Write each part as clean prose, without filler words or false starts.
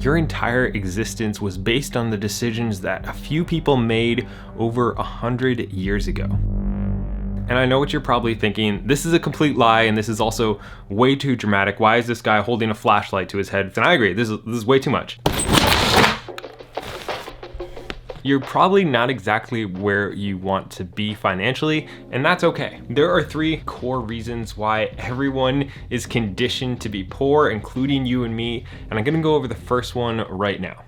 Your entire existence was based on the decisions that a few people made over 100 years ago. And I know what you're probably thinking, this is a complete lie and this is also way too dramatic. Why is this guy holding a flashlight to his head? And I agree, this is way too much. You're probably not exactly where you want to be financially, and that's okay. There are 3 core reasons why everyone is conditioned to be poor, including you and me, and I'm gonna go over the first one right now.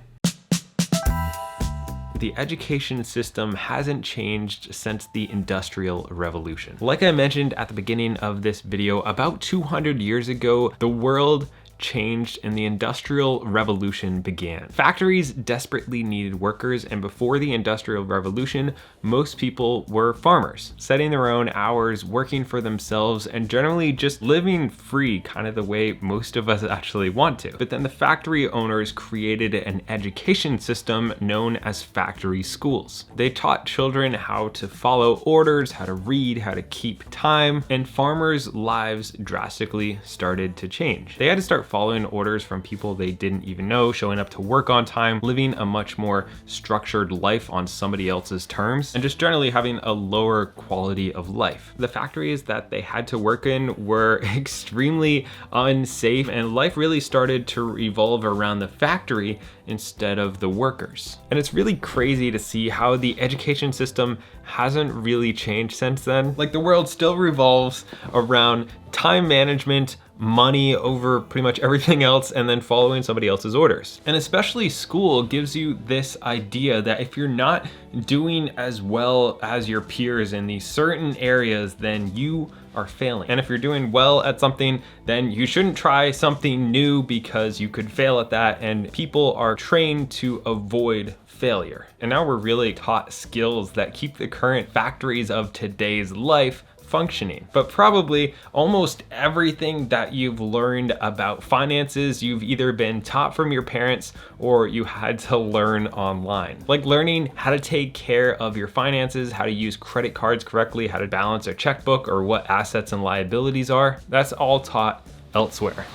The education system hasn't changed since the Industrial Revolution. Like I mentioned at the beginning of this video, about 200 years ago, the world changed and the Industrial Revolution began. Factories desperately needed workers, and before the Industrial Revolution, most people were farmers, setting their own hours, working for themselves, and generally just living free, kind of the way most of us actually want to. But then the factory owners created an education system known as factory schools. They taught children how to follow orders, how to read, how to keep time, and farmers' lives drastically started to change. They had to start following orders from people they didn't even know, showing up to work on time, living a much more structured life on somebody else's terms, and just generally having a lower quality of life. The factories that they had to work in were extremely unsafe, and life really started to revolve around the factory instead of the workers. And it's really crazy to see how the education system hasn't really changed since then. Like, the world still revolves around time management, money over pretty much everything else, and then following somebody else's orders. And especially school gives you this idea that if you're not doing as well as your peers in these certain areas, then you are failing. And if you're doing well at something, then you shouldn't try something new because you could fail at that, and people are trained to avoid failure. And now we're really taught skills that keep the current factories of today's life functioning. But probably almost everything that you've learned about finances, you've either been taught from your parents or you had to learn online. Like learning how to take care of your finances, how to use credit cards correctly, how to balance a checkbook, or what assets and liabilities are. That's all taught elsewhere.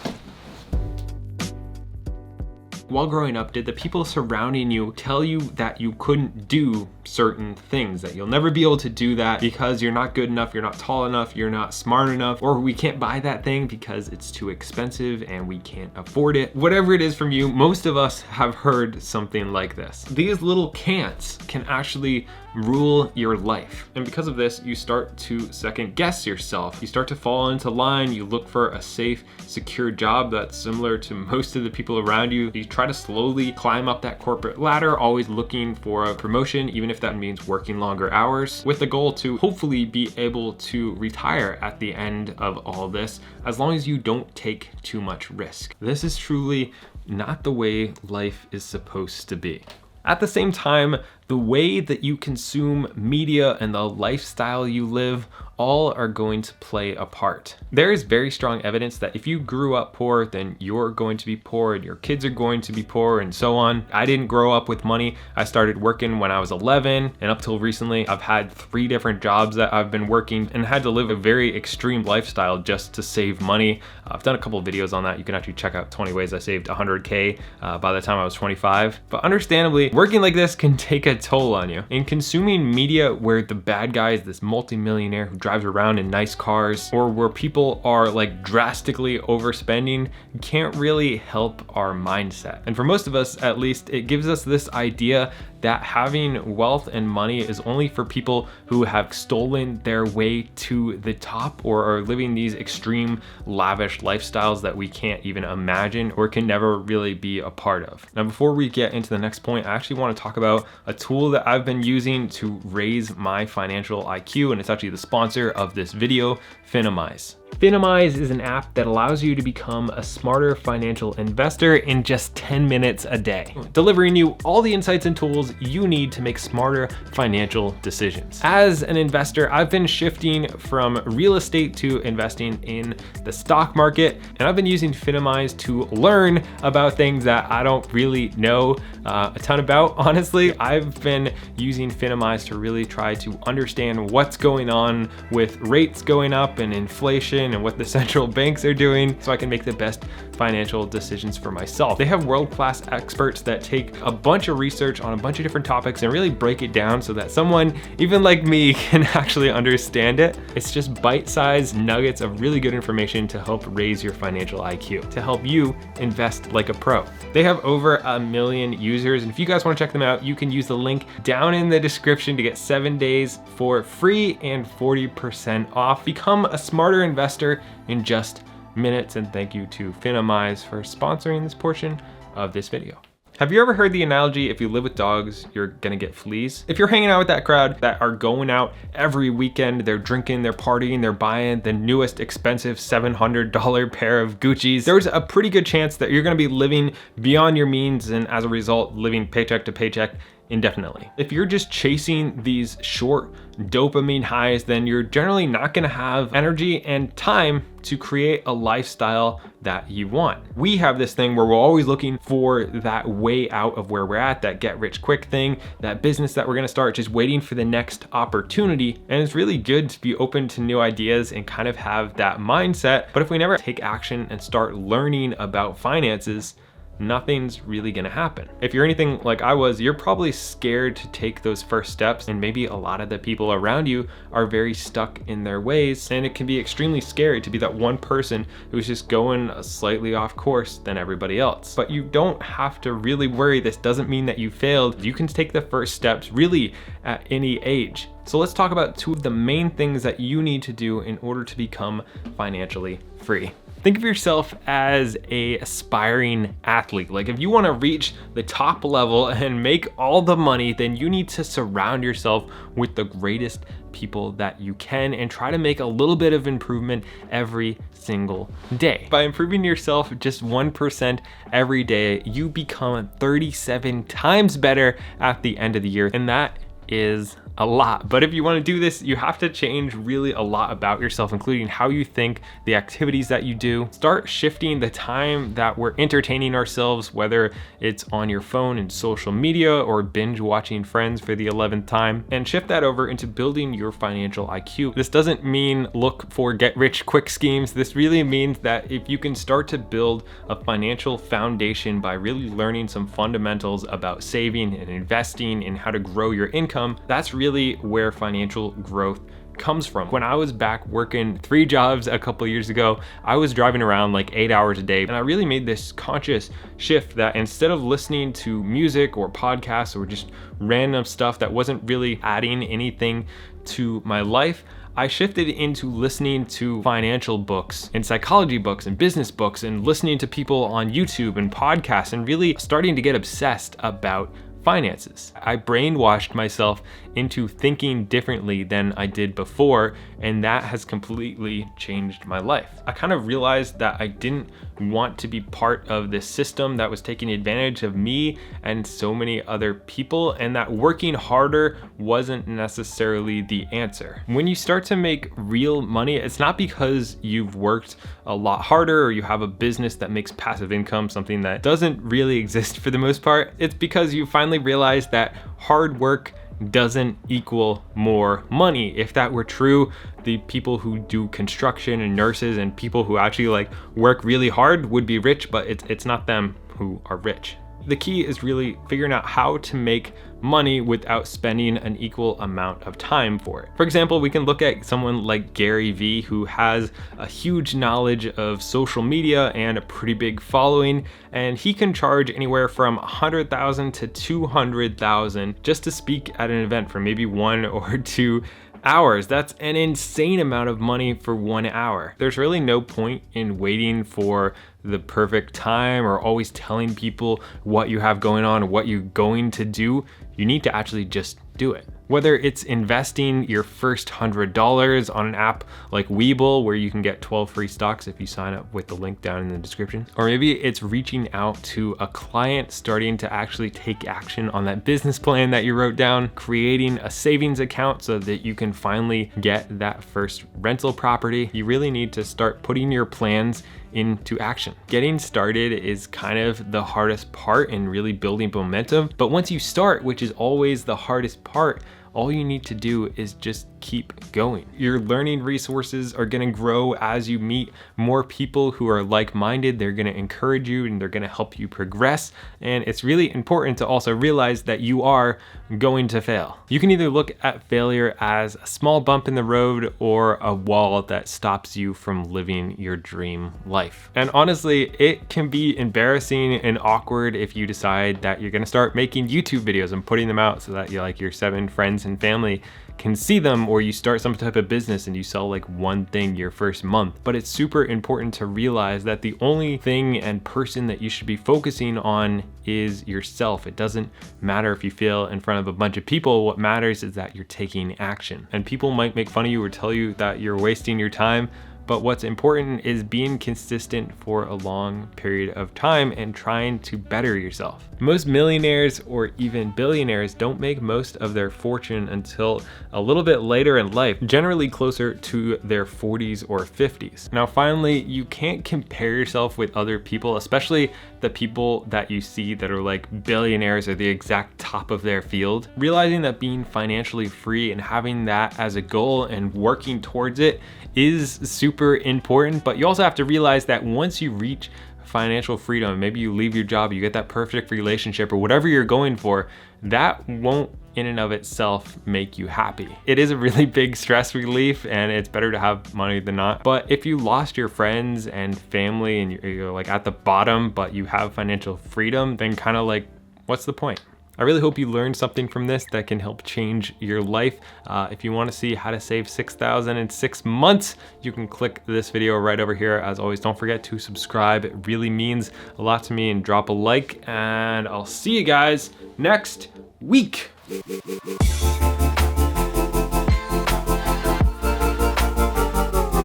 While growing up, did the people surrounding you tell you that you couldn't do certain things, that you'll never be able to do that because you're not good enough, you're not tall enough, you're not smart enough, or we can't buy that thing because it's too expensive and we can't afford it? Whatever it is from you, most of us have heard something like this. These little can'ts can actually rule your life. And because of this, you start to second guess yourself. You start to fall into line. You look for a safe, secure job that's similar to most of the people around you. You try to slowly climb up that corporate ladder, always looking for a promotion, even if that means working longer hours, with the goal to hopefully be able to retire at the end of all this, as long as you don't take too much risk. This is truly not the way life is supposed to be. At the same time, the way that you consume media and the lifestyle you live all are going to play a part. There is very strong evidence that if you grew up poor, then you're going to be poor and your kids are going to be poor and so on. I didn't grow up with money. I started working when I was 11, and up till recently, I've had 3 different jobs that I've been working and had to live a very extreme lifestyle just to save money. I've done a couple of videos on that. You can actually check out 20 ways I saved 100K by the time I was 25. But understandably, working like this can take a toll on you. In consuming media where the bad guy is this multimillionaire who drives around in nice cars, or where people are like drastically overspending, can't really help our mindset. And for most of us, at least, it gives us this idea that having wealth and money is only for people who have stolen their way to the top or are living these extreme lavish lifestyles that we can't even imagine or can never really be a part of. Now, before we get into the next point, I actually want to talk about a tool that I've been using to raise my financial IQ, and it's actually the sponsor of this video, Finimize. Finimize is an app that allows you to become a smarter financial investor in just 10 minutes a day, delivering you all the insights and tools you need to make smarter financial decisions. As an investor, I've been shifting from real estate to investing in the stock market, and I've been using Finimize to learn about things that I don't really know a ton about, honestly. I've been using Finimize to really try to understand what's going on with rates going up and inflation and what the central banks are doing, so I can make the best financial decisions for myself. They have world-class experts that take a bunch of research on a bunch of different topics and really break it down so that someone, even like me, can actually understand it. It's just bite-sized nuggets of really good information to help raise your financial IQ, to help you invest like a pro. They have over 1 million users, and if you guys want to check them out, you can use the link down in the description to get 7 days for free and 40% off. Become a smarter investor in just minutes, and thank you to Finamize for sponsoring this portion of this video. Have you ever heard the analogy, if you live with dogs, you're gonna get fleas? If you're hanging out with that crowd that are going out every weekend, they're drinking, they're partying, they're buying the newest expensive $700 pair of Gucci's, there's a pretty good chance that you're gonna be living beyond your means, and as a result, living paycheck to paycheck indefinitely. If you're just chasing these short dopamine highs, then you're generally not gonna have energy and time to create a lifestyle that you want. We have this thing where we're always looking for that way out of where we're at, that get rich quick thing, that business that we're gonna start, just waiting for the next opportunity. And it's really good to be open to new ideas and kind of have that mindset. But if we never take action and start learning about finances, nothing's really gonna happen. If you're anything like I was, you're probably scared to take those first steps, and maybe a lot of the people around you are very stuck in their ways, and it can be extremely scary to be that one person who's just going slightly off course than everybody else. But you don't have to really worry. This doesn't mean that you failed. You can take the first steps really at any age. So let's talk about 2 of the main things that you need to do in order to become financially free. Think of yourself as an aspiring athlete. Like, if you want to reach the top level and make all the money, then you need to surround yourself with the greatest people that you can and try to make a little bit of improvement every single day. By improving yourself just 1% every day, you become 37 times better at the end of the year, and that is a lot. But if you want to do this, you have to change really a lot about yourself, including how you think, the activities that you do. Start shifting the time that we're entertaining ourselves, whether it's on your phone and social media or binge watching Friends for the 11th time, and shift that over into building your financial IQ. This doesn't mean look for get rich quick schemes. This really means that if you can start to build a financial foundation by really learning some fundamentals about saving and investing and how to grow your income, that's really where financial growth comes from. When I was back working 3 jobs a couple years ago, I was driving around like 8 hours a day, and I really made this conscious shift that instead of listening to music or podcasts or just random stuff that wasn't really adding anything to my life, I shifted into listening to financial books and psychology books and business books and listening to people on YouTube and podcasts and really starting to get obsessed about finances. I brainwashed myself into thinking differently than I did before, and that has completely changed my life. I kind of realized that I didn't want to be part of this system that was taking advantage of me and so many other people, and that working harder wasn't necessarily the answer. When you start to make real money, it's not because you've worked a lot harder or you have a business that makes passive income, something that doesn't really exist for the most part. It's because you finally realize that hard work doesn't equal more money. If that were true, the people who do construction and nurses and people who actually like work really hard would be rich, but it's not them who are rich. The key is really figuring out how to make money without spending an equal amount of time for it. For example, we can look at someone like Gary Vee, who has a huge knowledge of social media and a pretty big following, and he can charge anywhere from $100,000 to $200,000 just to speak at an event for maybe 1 or 2 hours. That's an insane amount of money for 1 hour. There's really no point in waiting for the perfect time or always telling people what you have going on or what you're going to do. You need to actually just do it. Whether it's investing your first $100 on an app like Webull, where you can get 12 free stocks if you sign up with the link down in the description, or maybe it's reaching out to a client, starting to actually take action on that business plan that you wrote down, creating a savings account so that you can finally get that first rental property. You really need to start putting your plans into action. Getting started is kind of the hardest part in really building momentum, but once you start, which is always the hardest part, all you need to do is just keep going. Your learning resources are going to grow as you meet more people who are like-minded. They're going to encourage you and they're going to help you progress. And it's really important to also realize that you are going to fail. You can either look at failure as a small bump in the road or a wall that stops you from living your dream life. And honestly, it can be embarrassing and awkward if you decide that you're going to start making YouTube videos and putting them out so that your 7 friends and family can see them, or you start some type of business and you sell like one thing your first month. But it's super important to realize that the only thing and person that you should be focusing on is yourself. It doesn't matter if you fail in front of a bunch of people. What matters is that you're taking action. And people might make fun of you or tell you that you're wasting your time, but what's important is being consistent for a long period of time and trying to better yourself. Most millionaires or even billionaires don't make most of their fortune until a little bit later in life, generally closer to their 40s or 50s. Now, finally, you can't compare yourself with other people, especially the people that you see that are like billionaires or the exact top of their field. Realizing that being financially free and having that as a goal and working towards it is super important, but you also have to realize that once you reach financial freedom, maybe you leave your job, you get that perfect relationship or whatever you're going for, that won't in and of itself make you happy. It is a really big stress relief and it's better to have money than not. But if you lost your friends and family and you're like at the bottom, but you have financial freedom, then kind of like, what's the point? I really hope you learned something from this that can help change your life. If you want to see how to save $6,000 in 6 months, you can click this video right over here. As always, don't forget to subscribe. It really means a lot to me, and drop a like, and I'll see you guys next week.